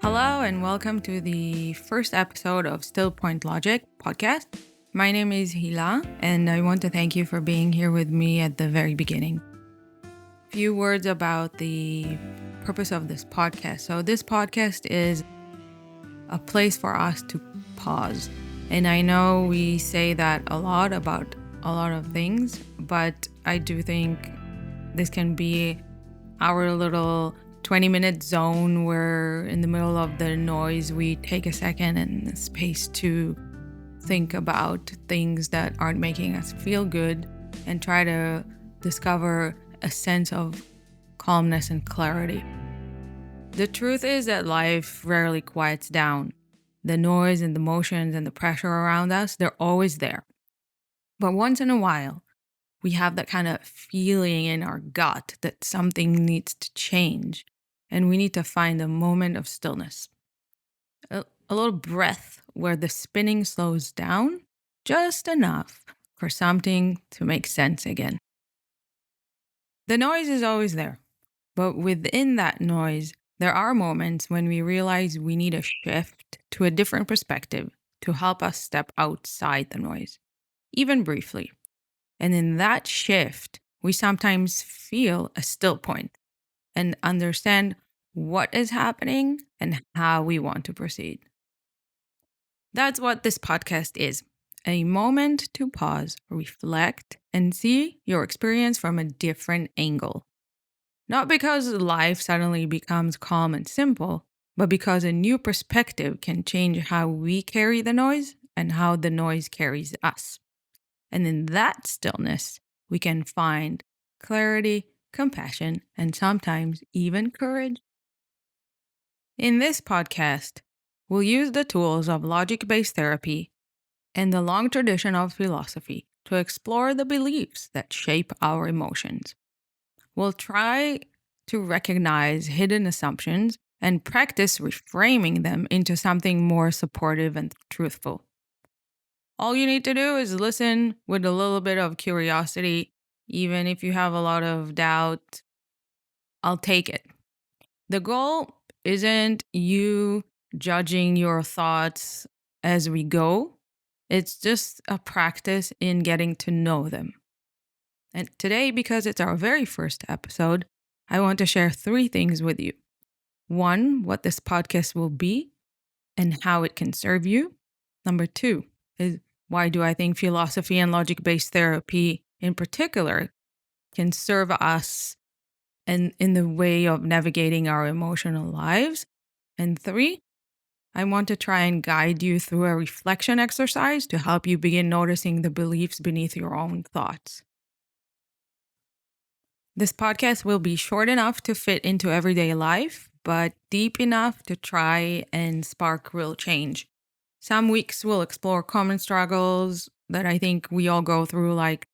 Hello and welcome to the first episode of StillPoint Logic podcast. My name is Hila and I want to thank you for being here with me at the very beginning. Few words about the purpose of this podcast. So this podcast is a place for us to pause. And I know we say that a lot about a lot of things, but I do think this can be our little 20-minute zone where in the middle of the noise, we take a second and space to think about things that aren't making us feel good and try to discover a sense of calmness and clarity. The truth is that life rarely quiets down. The noise and the motions and the pressure around us, they're always there. But once in a while, we have that kind of feeling in our gut that something needs to change. And we need to find a moment of stillness. A little breath where the spinning slows down just enough for something to make sense again. The noise is always there. But within that noise, there are moments when we realize we need a shift to a different perspective to help us step outside the noise, even briefly. And in that shift, we sometimes feel a still point and understand what is happening and how we want to proceed. That's what this podcast is. A moment to pause, reflect, and see your experience from a different angle. Not because life suddenly becomes calm and simple, but because a new perspective can change how we carry the noise and how the noise carries us. And in that stillness, we can find clarity, compassion, and sometimes even courage. In this podcast, we'll use the tools of logic-based therapy and the long tradition of philosophy to explore the beliefs that shape our emotions. We'll try to recognize hidden assumptions and practice reframing them into something more supportive and truthful. All you need to do is listen with a little bit of curiosity. Even if you have a lot of doubt, I'll take it. The goal isn't you judging your thoughts as we go. It's just a practice in getting to know them. And today, because it's our very first episode, I want to share 3 things with you. 1, what this podcast will be and how it can serve you. Number 2 is why do I think philosophy and logic-based therapy in particular can serve us and in the way of navigating our emotional lives. And 3, I want to try and guide you through a reflection exercise to help you begin noticing the beliefs beneath your own thoughts. This podcast will be short enough to fit into everyday life, but deep enough to try and spark real change. Some weeks we'll explore common struggles that I think we all go through, like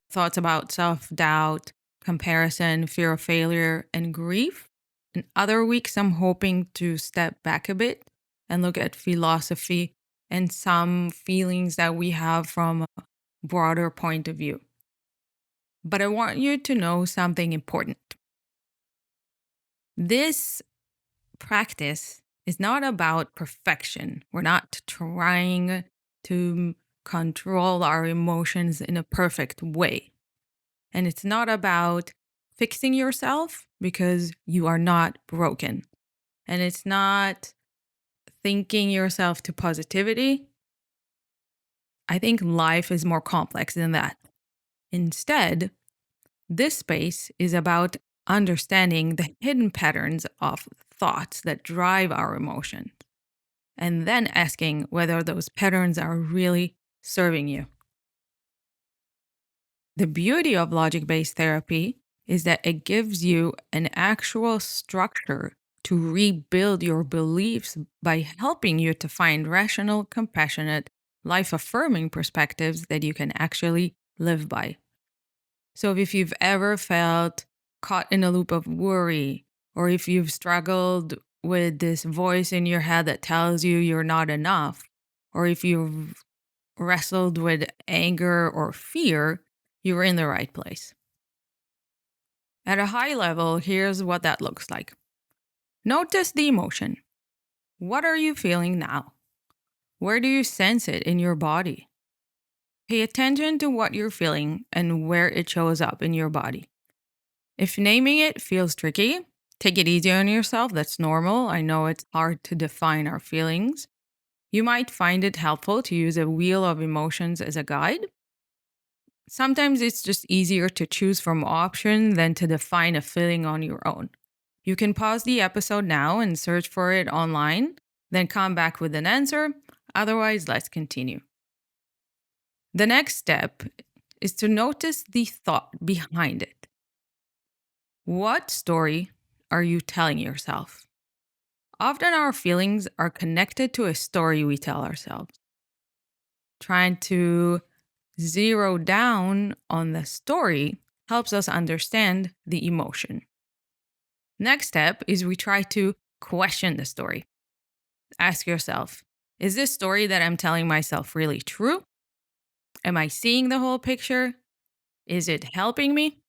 thoughts about self-doubt, comparison, fear of failure, and grief. In other weeks, I'm hoping to step back a bit and look at philosophy and some feelings that we have from a broader point of view. But I want you to know something important. This practice is not about perfection. We're not trying to control our emotions in a perfect way. And it's not about fixing yourself because you are not broken. And it's not thinking yourself to positivity. I think life is more complex than that. Instead, this space is about understanding the hidden patterns of thoughts that drive our emotions, and then asking whether those patterns are really serving you. The beauty of logic-based therapy is that it gives you an actual structure to rebuild your beliefs by helping you to find rational, compassionate, life-affirming perspectives that you can actually live by. So if you've ever felt caught in a loop of worry, or if you've struggled with this voice in your head that tells you you're not enough, or if you've wrestled with anger or fear, you're in the right place. At a high level, here's what that looks like. Notice the emotion. What are you feeling now? Where do you sense it in your body? Pay attention to what you're feeling and where it shows up in your body. If naming it feels tricky, take it easy on yourself. That's normal. I know it's hard to define our feelings. You might find it helpful to use a wheel of emotions as a guide. Sometimes it's just easier to choose from options than to define a feeling on your own. You can pause the episode now and search for it online, then come back with an answer. Otherwise, let's continue. The next step is to notice the thought behind it. What story are you telling yourself? Often our feelings are connected to a story we tell ourselves. Trying to zero down on the story helps us understand the emotion. Next step is we try to question the story. Ask yourself, is this story that I'm telling myself really true? Am I seeing the whole picture? Is it helping me?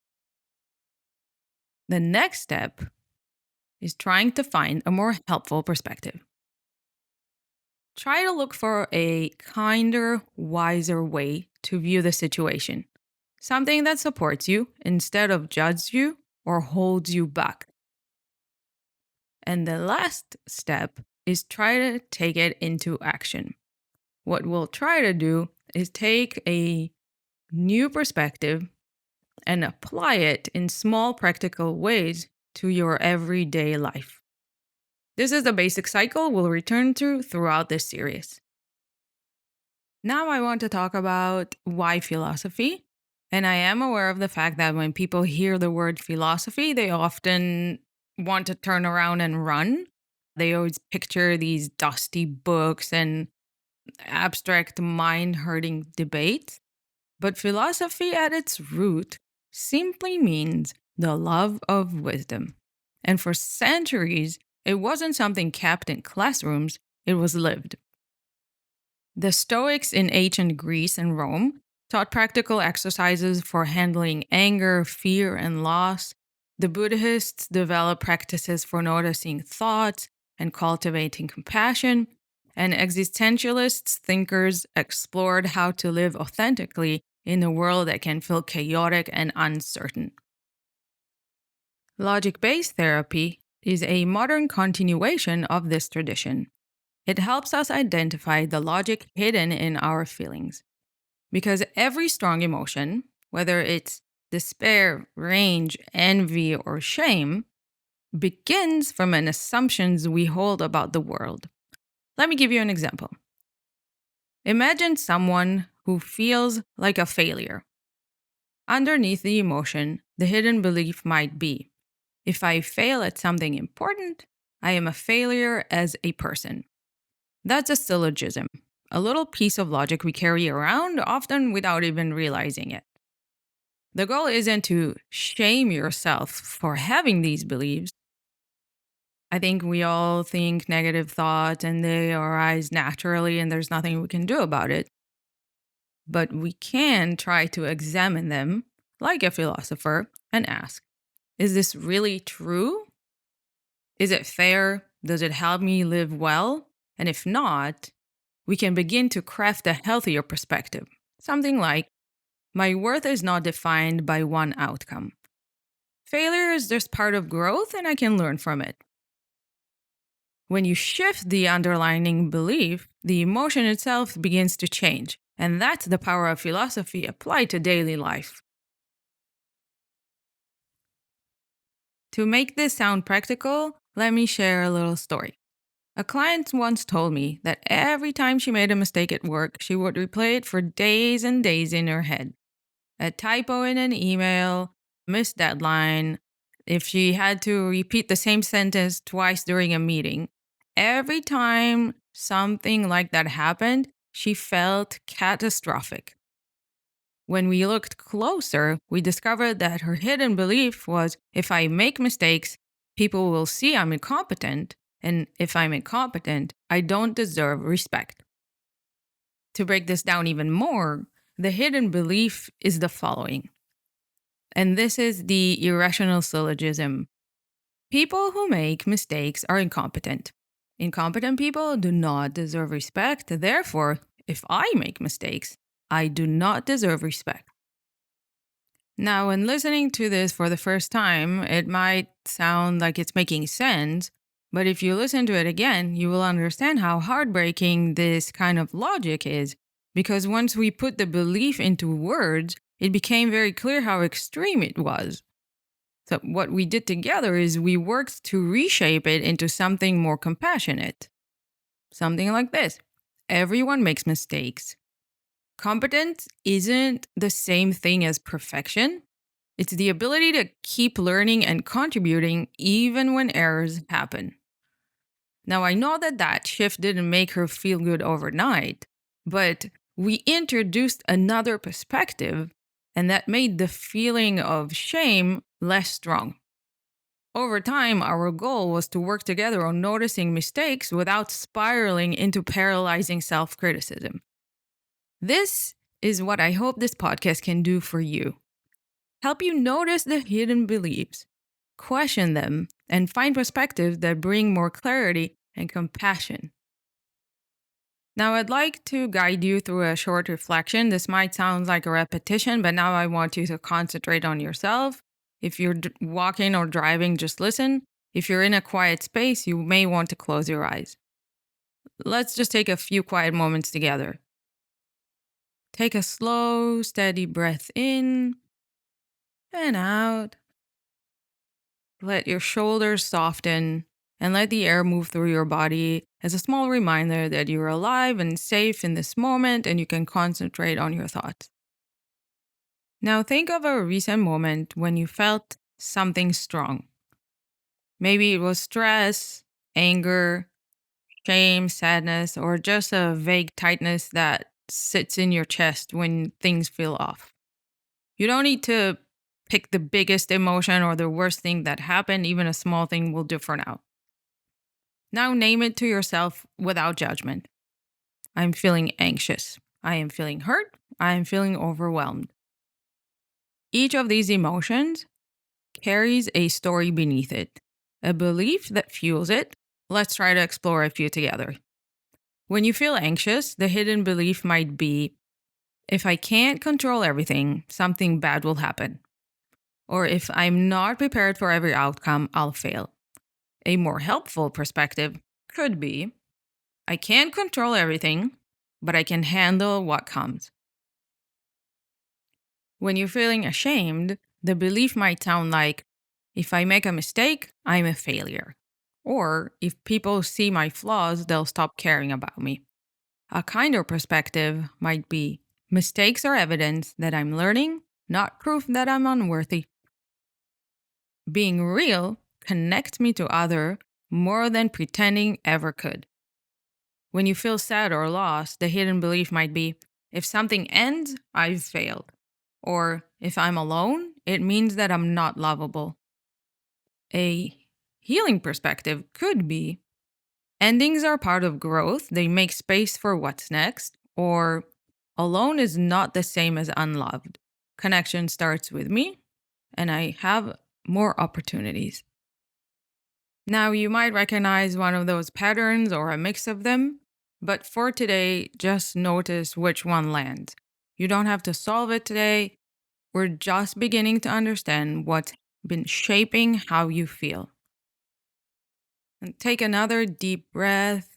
The next step is trying to find a more helpful perspective. Try to look for a kinder, wiser way to view the situation. Something that supports you instead of judges you or holds you back. And the last step is try to take it into action. What we'll try to do is take a new perspective and apply it in small practical ways to your everyday life. This is the basic cycle we'll return to throughout this series. Now I want to talk about why philosophy. And I am aware of the fact that when people hear the word philosophy, they often want to turn around and run. They always picture these dusty books and abstract mind-hurting debates. But philosophy at its root simply means the love of wisdom. And for centuries, it wasn't something kept in classrooms, it was lived. The Stoics in ancient Greece and Rome taught practical exercises for handling anger, fear, and loss. The Buddhists developed practices for noticing thoughts and cultivating compassion. And existentialists, thinkers explored how to live authentically in a world that can feel chaotic and uncertain. Logic-based therapy is a modern continuation of this tradition. It helps us identify the logic hidden in our feelings. Because every strong emotion, whether it's despair, rage, envy, or shame, begins from an assumptions we hold about the world. Let me give you an example. Imagine someone who feels like a failure. Underneath the emotion, the hidden belief might be, if I fail at something important, I am a failure as a person. That's a syllogism, a little piece of logic we carry around, often without even realizing it. The goal isn't to shame yourself for having these beliefs. I think we all think negative thoughts and they arise naturally, and there's nothing we can do about it. But we can try to examine them like a philosopher and ask, is this really true? Is it fair? Does it help me live well? And if not, we can begin to craft a healthier perspective. Something like, my worth is not defined by one outcome. Failure is just part of growth and I can learn from it. When you shift the underlying belief, the emotion itself begins to change. And that's the power of philosophy applied to daily life. To make this sound practical, let me share a little story. A client once told me that every time she made a mistake at work, she would replay it for days and days in her head. A typo in an email, missed deadline, if she had to repeat the same sentence twice during a meeting. Every time something like that happened, she felt catastrophic. When we looked closer, we discovered that her hidden belief was, if I make mistakes, people will see I'm incompetent, and if I'm incompetent, I don't deserve respect. To break this down even more, the hidden belief is the following. And this is the irrational syllogism. People who make mistakes are incompetent. Incompetent people do not deserve respect. Therefore, if I make mistakes, I do not deserve respect. Now, when listening to this for the first time, it might sound like it's making sense, but if you listen to it again, you will understand how heartbreaking this kind of logic is. Because once we put the belief into words, it became very clear how extreme it was. So, what we did together is we worked to reshape it into something more compassionate. Something like this: everyone makes mistakes. Competence isn't the same thing as perfection. It's the ability to keep learning and contributing even when errors happen. Now, I know that that shift didn't make her feel good overnight, but we introduced another perspective, and that made the feeling of shame less strong. Over time, our goal was to work together on noticing mistakes without spiraling into paralyzing self criticism. This is what I hope this podcast can do for you: help you notice the hidden beliefs, question them, and find perspectives that bring more clarity and compassion. Now, I'd like to guide you through a short reflection. This might sound like a repetition, but now I want you to concentrate on yourself. If you're walking or driving, just listen. If you're in a quiet space, you may want to close your eyes. Let's just take a few quiet moments together. Take a slow, steady breath in and out. Let your shoulders soften and let the air move through your body as a small reminder that you're alive and safe in this moment and you can concentrate on your thoughts. Now think of a recent moment when you felt something strong. Maybe it was stress, anger, shame, sadness, or just a vague tightness that sits in your chest when things feel off. You don't need to pick the biggest emotion or the worst thing that happened. Even a small thing will do for now. Now name it to yourself without judgment. I'm feeling anxious. I am feeling hurt. I am feeling overwhelmed. Each of these emotions carries a story beneath it, a belief that fuels it. Let's try to explore a few together. When you feel anxious, the hidden belief might be, if I can't control everything, something bad will happen. Or if I'm not prepared for every outcome, I'll fail. A more helpful perspective could be, I can't control everything, but I can handle what comes. When you're feeling ashamed, the belief might sound like, if I make a mistake, I'm a failure. Or if people see my flaws, they'll stop caring about me. A kinder perspective might be, mistakes are evidence that I'm learning, not proof that I'm unworthy. Being real connects me to others more than pretending ever could. When you feel sad or lost, the hidden belief might be, if something ends, I've failed. Or if I'm alone, it means that I'm not lovable. A healing perspective could be, endings are part of growth, they make space for what's next. Or alone is not the same as unloved. Connection starts with me, and I have more opportunities. Now, you might recognize one of those patterns or a mix of them, but for today, just notice which one lands. You don't have to solve it today. We're just beginning to understand what's been shaping how you feel. And take another deep breath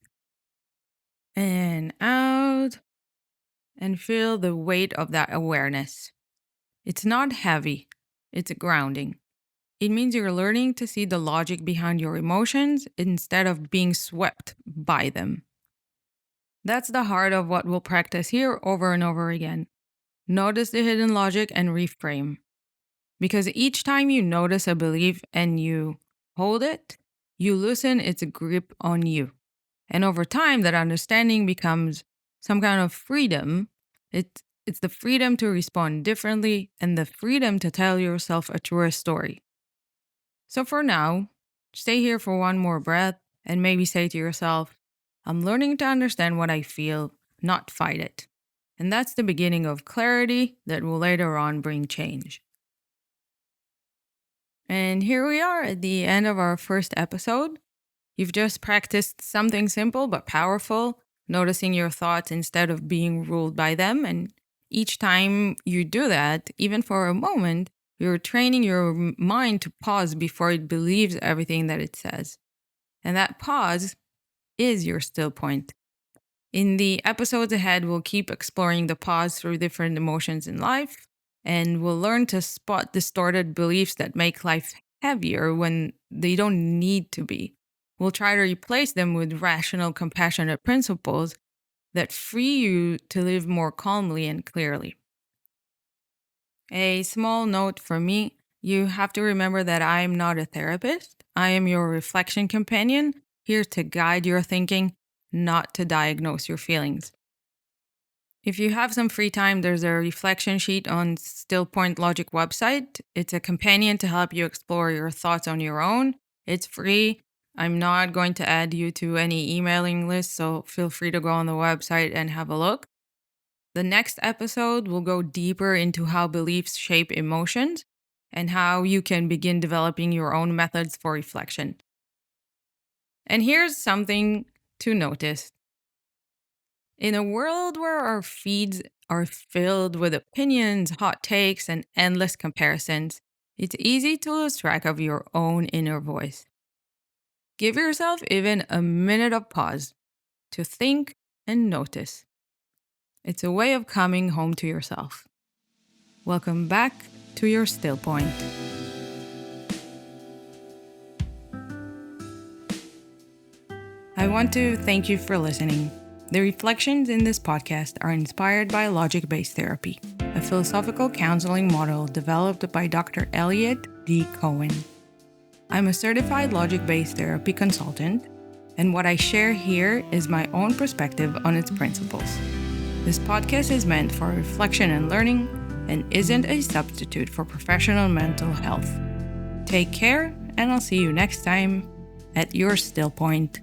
in, out, and feel the weight of that awareness. It's not heavy, it's grounding. It means you're learning to see the logic behind your emotions instead of being swept by them. That's the heart of what we'll practice here over and over again. Notice the hidden logic and reframe. Because each time you notice a belief and you hold it, you loosen its grip on you. And over time, that understanding becomes some kind of freedom. It's the freedom to respond differently and the freedom to tell yourself a truer story. So for now, stay here for one more breath and maybe say to yourself, I'm learning to understand what I feel, not fight it. And that's the beginning of clarity that will later on bring change. And here we are at the end of our first episode. You've just practiced something simple but powerful, noticing your thoughts instead of being ruled by them. And each time you do that, even for a moment, you're training your mind to pause before it believes everything that it says. And that pause is your still point. In the episodes ahead, we'll keep exploring the pause through different emotions in life, and we'll learn to spot distorted beliefs that make life heavier when they don't need to be. We'll try to replace them with rational, compassionate principles that free you to live more calmly and clearly. A small note from me: you have to remember that I am not a therapist. I am your reflection companion, here to guide your thinking, not to diagnose your feelings. If you have some free time, there's a reflection sheet on StillPoint Logic website. It's a companion to help you explore your thoughts on your own. It's free. I'm not going to add you to any emailing list, so feel free to go on the website and have a look. The next episode will go deeper into how beliefs shape emotions and how you can begin developing your own methods for reflection. And here's something to notice. In a world where our feeds are filled with opinions, hot takes, and endless comparisons, it's easy to lose track of your own inner voice. Give yourself even a minute of pause to think and notice. It's a way of coming home to yourself. Welcome back to your still point. I want to thank you for listening. The reflections in this podcast are inspired by logic-based therapy, a philosophical counseling model developed by Dr. Elliot D. Cohen. I'm a certified logic-based therapy consultant, and what I share here is my own perspective on its principles. This podcast is meant for reflection and learning and isn't a substitute for professional mental health. Take care, and I'll see you next time at your still point.